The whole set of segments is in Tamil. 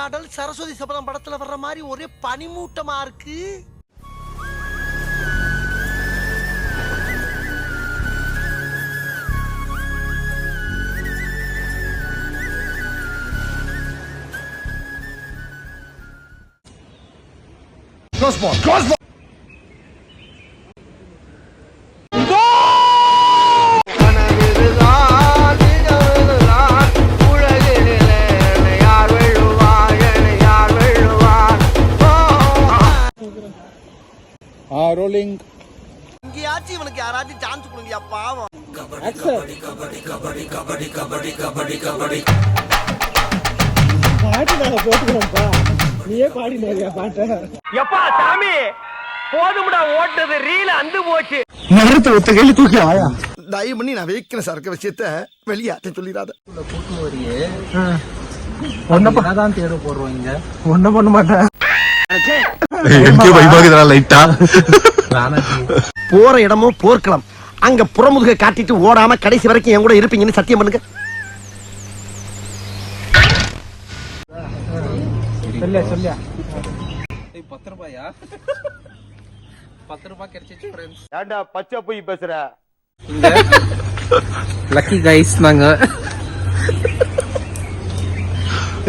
பாடல் சரஸ்வதி சபதம் படத்துல வர்ற மாதிரி ஒரே பனிமூட்டமா இருக்கு. ரோலிங். இங்கேயாச்சும் இவனுக்கு யாராச்சும் சான்ஸ் கொடுங்கயா பாவம். பாட்டு நாங்க போட்டுக்கிறோம்ப்பா, நீயே பாடினேயா பாட்ட. எப்பா சாமி போதும்டா ஓட்டது ரீல அந்து போச்சு. நகரத்தை ஒத்த கையில தூக்கி ஆயா. தயவு பண்ணி நான் வைக்கிற சரக்கு விஷயத்த வெளியாட்ட சொல்லிடாத. ஒன்னதான் தேட போடுறோம் இங்க. ஒன்னும் பண்ண மாட்டேன். போற இடமோ போர்க்களம், அங்க புறமுதுக காட்டிட்டு ஓடாம கடைசி வரைக்கும் என் கூட இருப்பீங்கன்னு சத்தியம் பண்ணுங்க. சொல்லியா 10 ரூபாயா? 10 ரூபாய் கிடைச்சிச்சு ஃப்ரெண்ட்ஸ். ஏண்டா பச்சை போய் பேசுற? லக்கி கைஸ் நாங்க.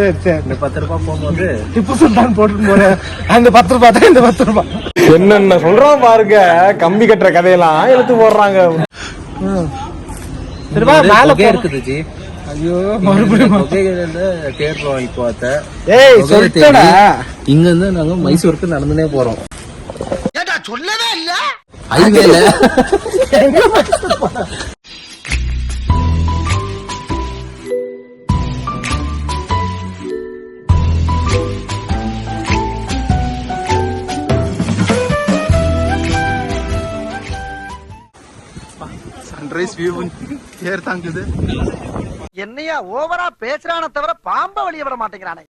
இந்த 10 ரூபாய் போகும்போது டிப்பு சுல்தான் போட்டு போறேன். அந்த 10 ரூபாய் தான் இந்த 10 ரூபாய். என்னென்ன சொல்றோம் பாருங்க, கம்பி கட்டுற கதையெல்லாம் எடுத்து போடுறாங்க. மேல இருக்குது ஜி. ஐயோ மறுபடியும் தேடுறோம் இப்போ. ஏய் சொல்லிட்டடா, இங்க இருந்து நாங்க மைசூருக்கு நடந்துனே போறோம். ஏடா சொல்லவே இல்ல. ஹைவேல சன்ரைஸ் வியூ ஏர் தாங்குது. என்னையா ஓவரா பேசுறானே தவிர பாம்ப வெளிய விட மாட்டேங்கிறானே.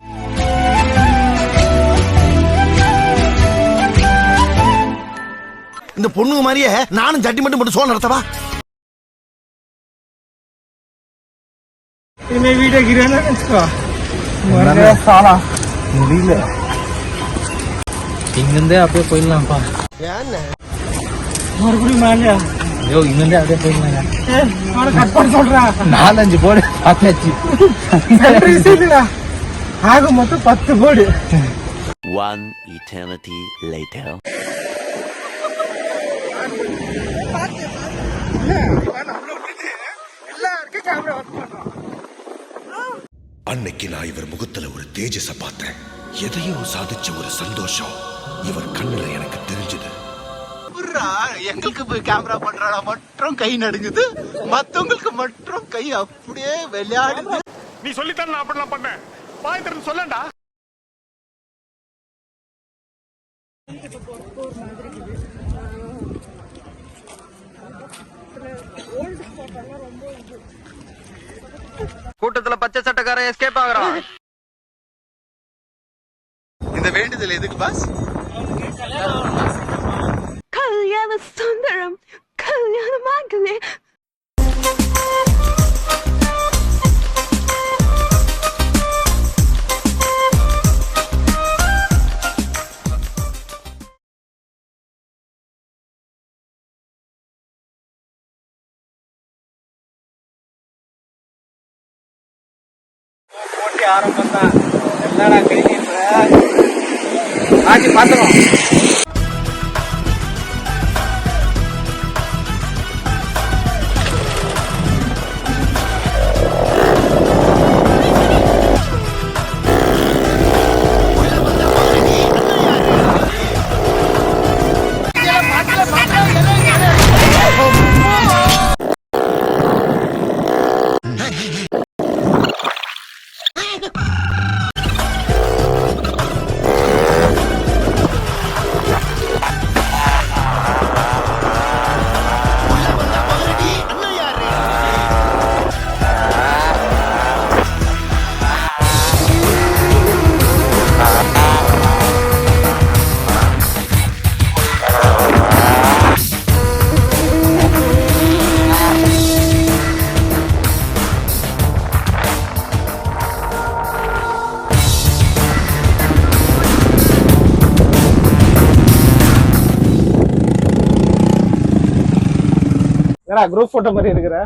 இந்த பொண்ணுங்க மாதிரியே நானும் ஜட்டி மட்டும் சோழ நடத்தவா. இனிமே வீட்டை கிரியானா வச்சுக்கோ. சாலா முடியல. இங்கிருந்தே அப்படியே போயிடலாம்ப்பா. ஏன்னு மறுபடியும் மேலையா? ஐயோ இங்கிருந்தே அப்படியே போயிடலாம். கட் பண்ண சொல்றேன். 4-5 போடு பார்த்தாச்சு. ஆக மொத்தம் 10 போடு. One eternity later. அன்னைக்கு நான் இவர் முகத்துல ஒரு தேஜஸ பார்த்தேன். எதையோ சாதிச்ச ஒரு சந்தோஷம் இவர் கண்ணுல எனக்கு தெரிஞ்சது. எங்களுக்கு போய் கேமரா பண்றாடா மட்டும் கை நடுங்குது, மத்தவங்களுக்கு மட்டும் கை அப்படியே விளையாடுது. நீ சொல்லித்தான் நான் அப்படிலாம் பண்ணேன். பாய் திறந்து சொல்லண்டா. கூட்டத்துல பச்சை சட்டக்காரன் எஸ்கேப் ஆகுறான். இந்த வேண்டுதல் எதுக்கு பாஸ்? கல்யாண சுந்தரம் கல்யாணமாகலே. போட்டி ஆரம்பம் தான். என்னடா கைதி ஆச்சு பாத்துறோம். என்னடா குரூப் போட்டோ மாதிரி இருக்கிற.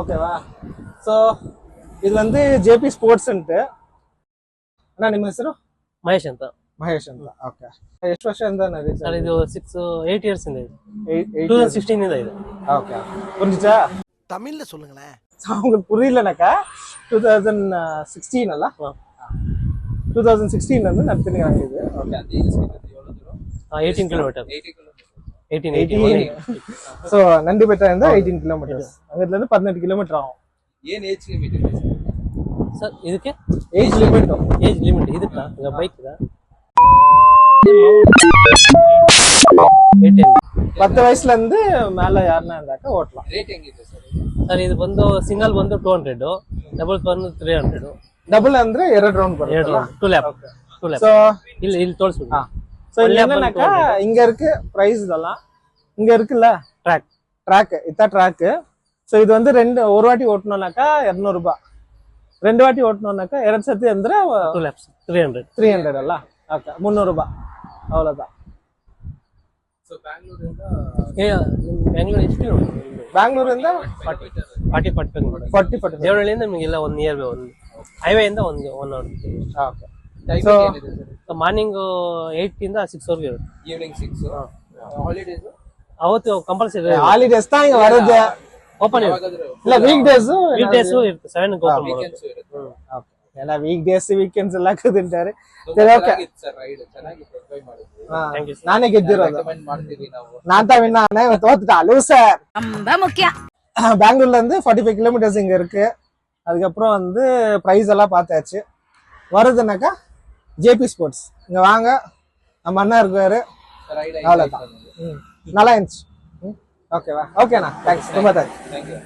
ஓகேவா? ஸோ ಇದು வந்து ಜೆಪಿ ಸ್ಪೋರ್ಟ್ಸ್ ಅಂತೆ. ಅಣ್ಣ ನಿಮ್ಮ ಹೆಸರು? ಮಹೇಶ್ ಅಂತ. ಮಹೇಶ್ ಅಂತ. ಓಕೆ. ಎಷ್ಟು ವರ್ಷದಿಂದ ನಡೀತಾ ಸರ್ ಇದು 8 ಇಯರ್ಸ್ ಇಂದ ಇದೆ. 8 2016 ಇಂದ ಇದೆ. ಓಕೆ. புரிஞ்சுச்சா? தமிழ்ல சொல்லுங்களேன். உங்களுக்கு புரியலனாக்கா 2016 ಅಲ್ಲ? 2016 வந்து நடத்தினீங்க இது. ஓகே. 18 ಕಿಲೋಮೀಟರ್. 18. ಸೊ ನಂದಿ ಬೆಟ್ಟದಿಂದ 18 ಕಿಲೋಮೀಟರ್ಸ್. ಅಲ್ಲಿಂದ 18 ಕಿಲೋಮೀಟರ್ ಆகும். ಏನ್ ಏಜ್ ಲಿಮಿಟ್ ಇದೆ ಸರ್ ಇದಕ್ಕೆ ಏಜ್ ಲಿಮಿಟ್ ಇದಕ್ಕ ಈಗ ಬೈಕ್ ಇದೆ 18. 10 ವಯಸ್ಸುல இருந்து மேல யாருன்னா இருந்தாக்க ஓட்டலாம். ರೇಟ್ ಹೆಂಗಿದೆ ಸರ್? ಸರ್ ಇದು ಬಂದು ಸಿಂಗಲ್ ಬಂದು 200, ಡಬಲ್ ಬಂದು 300. ಡಬಲ್ ಅಂದ್ರೆ 2 ರೌಂಡ್ ಬರುತ್ತೆ. 2 ಲ್ಯಾಪ್. ಸೊ ಇಲ್ಲಿ ತೋರಿಸ್ಬಿಡಿ. ಸೊ ಇಲ್ಲಿ என்னன்னாக்கா இங்க இருக்கு பிரைஸ் இதெல்லாம். இங்க இருக்குல்ல ட்ராக் இத ட்ராக். ಸೊ ಇದು வந்து ஒரு வாட்டி ஓட்டணும்னாக்கா 200 ரூபாய். 2 வாட்டி ஓட்டணும்னாக்கா 2 சತಿ ಅಂದ್ರೆ 2 ಲ್ಯಾಪ್ಸ್ 300 ಅಲ್ಲ? ಓಕೆ. 300 ರೂಪಾಯಿ அவ்வளவுதான். ಸೊ ಬ್ಯಾಂಗ್ಳೂರಿಂದ ಬೆಂಗಳೂರು ಎಷ್ಟು ಬ್ಯಾಂಗ್ಳೂರಿಂದ 40 ದೇವನಹಳ್ಳಿಯಿಂದ ನಿಮಗೆಲ್ಲ 1 ನಿಯರ್ ಬೈ 1 ಹೈವೇ ಇಂದ 1 ಅವರ್. ಓಕೆ. ಟೈಮಿಂಗ್ ಏನಿದೆ ಸರ್? ಮಾರ್ನಿಂಗ್ 8 ಇಂದ 6 ವರೆಗೆ ಇರುತ್ತೆ. ಈವ್ನಿಂಗ್ 6. ಹಾಲಿಡೇಸ್ ಅವತ್ತು ಕಂಪಲ್ಸರಿ ಹಾಲಿಡೇಸ್ தான் இங்க வருது. ಓಪನ್ இல்ல வீக் டேஸ் ಇರುತ್ತೆ 7 ಗೆ ಓಪನ್ ವೀಕೆಂಡ್ಸ್ ಮಾಡುತ್ತೆ. ಇರುತ್ತೆ. ಓಕೆ. ಎಲ್ಲ ವೀಕ್ ಡೇಸ್ ವೀಕೆಂಡ್ಸ್ ಎಲ್ಲ ಹಾಕುದಿಂತಾರೆ. ಸರಿ ಓಕೆ. ಸರ್ ರೈಡ್ ಚೆನ್ನಾಗಿತ್ತು, ಎಂಜಾಯ್ ಮಾಡಿದ್ವಿ. Thank you. ನಾನೇ ಗೆದ್ದಿರೋದು. ರೆಕಮೆಂಡ್ ಮಾಡ್ತೀವಿ ನಾವು. நான் தான் வின் ஆனேன். தோத்துட்டா லூசர். ரொம்ப முக்கியம். பெங்களூர்ல இருந்து 45 கிலோமீட்டர்ஸ் இங்க இருக்கு. அதுக்கப்புறம் வந்து பிரைஸ் எல்லாம் பார்த்தாச்சு. வருதுனாக்கா ஜேபி ஸ்போர்ட்ஸ் இங்க வாங்க. நம்ம அண்ணா இருக்காரு. ರೈಡ್ அவ்வளவுதான். நல்லா இருந்துச்சு. ஓகேவா? ஓகேண்ணா. தேங்க்ஸ். ரொம்ப தேங்க்ஸ். Thank you.